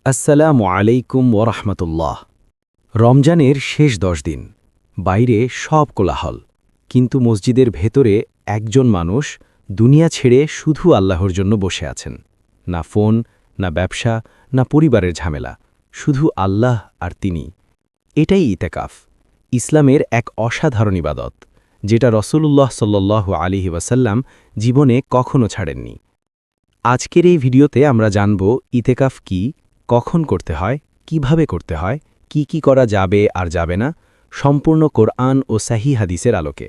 আসসালামু আলাইকুম ওরহমতুল্লাহ। রমজানের শেষ 10 দিন, বাইরে সব কোলাহল, কিন্তু মসজিদের ভেতরে একজন মানুষ দুনিয়া ছেড়ে শুধু আল্লাহর জন্য বসে আছেন। না ফোন, না ব্যবসা, না পরিবারের ঝামেলা, শুধু আল্লাহ আর তিনি। এটাই ইতেকাফ, ইসলামের এক অসাধারণ ইবাদত, যেটা রসূলুল্লাহ সাল্লাল্লাহু আলাইহি ওয়াসাল্লাম জীবনে কখনো ছাড়েননি। আজকের এই ভিডিওতে আমরা জানব ইতেকাফ কি, কখন করতে হয়, কিভাবে করতে হয়, কি করা যাবে আর যাবে না, সম্পূর্ণ কোরআন ও সহিহ হাদিসের আলোকে।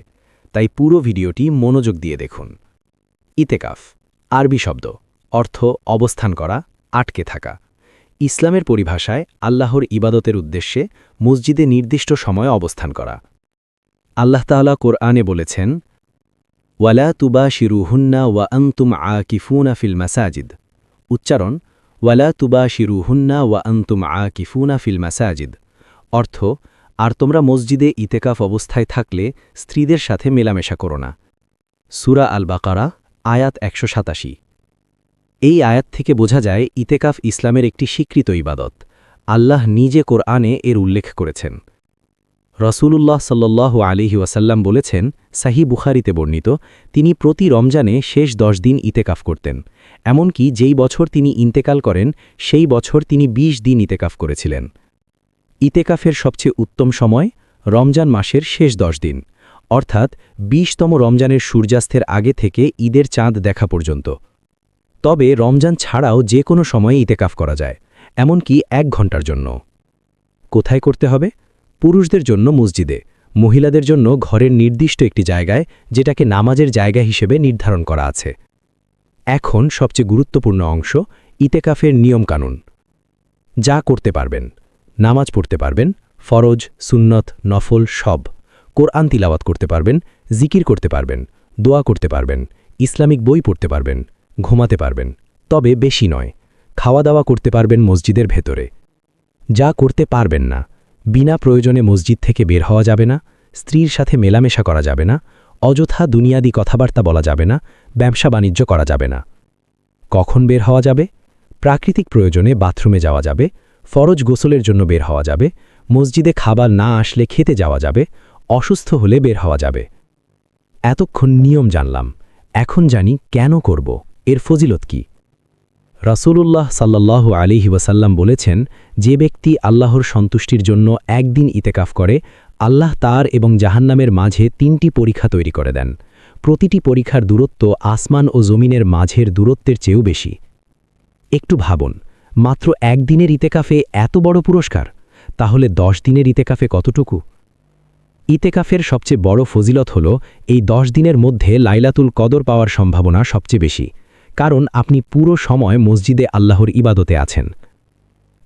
তাই পুরো ভিডিওটি মনোযোগ দিয়ে দেখুন। ইতেকাফ আরবি শব্দ, অর্থ অবস্থান করা, আটকে থাকা। ইসলামের পরিভাষায় আল্লাহর ইবাদতের উদ্দেশ্যে মসজিদে নির্দিষ্ট সময় অবস্থান করা। আল্লাহ তাআলা কোরআনে বলেছেন, ওয়ালা তুবাশিরুহুন্না ওয়া আনতুম আকিফুনা ফিল মাসাজিদ। উচ্চারণ, ওয়ালা তুবাশিরুহুন্না ওয়া আনতুম আকিফুনা ফিল মাসাজিদ, অর্থ, আর তোমরা মসজিদে ইতেকাফ অবস্থায় থাকলে স্ত্রীদের সাথে মেলামেশা করো না। সূরা আল বাকারা, আয়াত 187। এই আয়াত থেকে বোঝা যায় ইতেকাফ ইসলামের একটি স্বীকৃত ইবাদত। আল্লাহ নিজে কোরআনে এর উল্লেখ করেছেন। রসূলুল্লাহ সাল্লাল্লাহু আলাইহি ওয়াসাল্লাম বলেছেন, সহিহ বুখারীতে বর্ণিত, তিনি প্রতি রমজানে শেষ 10 দিন ইতেকাফ করতেন। এমনকি যেই বছর তিনি ইন্তেকাল করেন সেই বছর তিনি 20 দিন ইতেকাফ করেছিলেন। ইতেকাফের সবচেয়ে উত্তম সময় রমজান মাসের শেষ 10 দিন, অর্থাৎ 20তম রমজানের সূর্যাস্তের আগে থেকে ঈদের চাঁদ দেখা পর্যন্ত। তবে রমজান ছাড়াও যে কোনো সময়ে ইতেকাফ করা যায়, এমনকি 1 ঘন্টার জন্য। কোথায় করতে হবে? পুরুষদের জন্য মসজিদে, মহিলাদের জন্য ঘরের নির্দিষ্ট একটি জায়গায়, যেটাকে নামাজের জায়গা হিসেবে নির্ধারণ করা আছে। এখন সবচেয়ে গুরুত্বপূর্ণ অংশ, ইতেকাফের নিয়মকানুন। যা করতে পারবেন: নামাজ পড়তে পারবেন, ফরজ, সুন্নত, নফল সব। কোরআন তিলাওয়াত করতে পারবেন, জিকির করতে পারবেন, দোয়া করতে পারবেন, ইসলামিক বই পড়তে পারবেন, ঘুমাতে পারবেন, তবে বেশি নয়। খাওয়া দাওয়া করতে পারবেন মসজিদের ভেতরে। যা করতে পারবেন না: বিনা প্রয়োজনে মসজিদ থেকে বের হওয়া যাবে না, স্ত্রীর সাথে মেলামেশা করা যাবে না, অযথা দুনিয়াদি কথাবার্তা বলা যাবে না, ব্যবসা বাণিজ্য করা যাবে না। কখন বের হওয়া যাবে? প্রাকৃতিক প্রয়োজনে বাথরুমে যাওয়া যাবে, ফরজ গোসলের জন্য বের হওয়া যাবে, মসজিদে খাবার না আসলে খেতে যাওয়া যাবে, অসুস্থ হলে বের হওয়া যাবে। এতক্ষণ নিয়ম জানলাম, এখন জানি কেন করব, এর ফজিলত কি। রাসূলুল্লাহ সাল্লাল্লাহু আলাইহি ওয়াসাল্লাম বলেছেন, যে ব্যক্তি আল্লাহর সন্তুষ্টির জন্য একদিন ইতেকাফ করে, আল্লাহ তার এবং জাহান্নামের মাঝে 3টি পরীক্ষা তৈরি করে দেন। প্রতিটি পরীক্ষার দূরত্ব আসমান ও জমিনের মাঝের দূরত্বের চেয়েও বেশি। একটু ভাবুন, মাত্র একদিনের ইতেকাফে এত বড় পুরস্কার, তাহলে 10 দিনের ইতেকাফে কতটুকু? ইতেকাফের সবচেয়ে বড় ফজিলত হল, এই 10 দিনের মধ্যে লাইলাতুল কদর পাওয়ার সম্ভাবনা সবচেয়ে বেশি, কারণ আপনি পুরো সময় মসজিদে আল্লাহর ইবাদতে আছেন।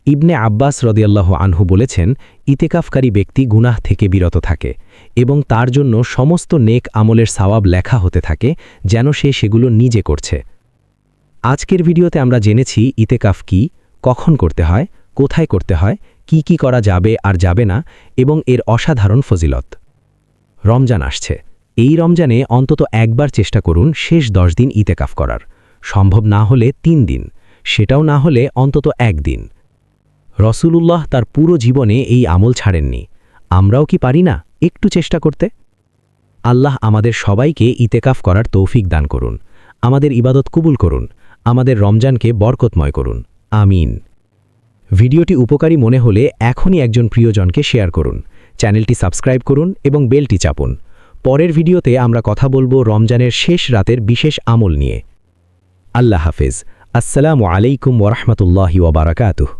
ইবনে আব্বাস রাদিয়াল্লাহু আনহু বলেছেন, ইতেকাফকারী ব্যক্তি গুনাহ থেকে বিরত থাকে এবং তার জন্য সমস্ত নেক আমলের সওয়াব লেখা হতে থাকে, যেন সে সেগুলো নিজে করছে। আজকের ভিডিওতে আমরা জেনেছি ইতেকাফ কি, কখন করতে হয়, কোথায় করতে হয়, কি করা যাবে আর যাবে না, এবং এর অসাধারণ ফজিলত। রমজান আসছে, এই রমজানে অন্তত একবার চেষ্টা করুন শেষ 10 দিন ইতেকাফ করার। সম্ভব না হলে 3 দিন, সেটাও না হলে অন্তত 1 দিন। রসূলুল্লাহ তার পুরো জীবনে এই আমল ছাড়েননি। আমরাও কি পারি না একটু চেষ্টা করতে? আল্লাহ আমাদের সবাইকে ইতেকাফ করার তৌফিক দান করুন, আমাদের ইবাদত কবুল করুন, আমাদের রমজানকে বরকতময় করুন, আমিন। ভিডিওটি উপকারী মনে হলে এখনই একজন প্রিয়জনকে শেয়ার করুন, চ্যানেলটি সাবস্ক্রাইব করুন এবং বেলটি চাপুন। পরের ভিডিওতে আমরা কথা বলবো রমজানের শেষ রাতের বিশেষ আমল নিয়ে। আল্লাহ হাফেজ। আসসালামু আলাইকুম ওয়া রাহমাতুল্লাহি ওয়া বারাকাতুহু।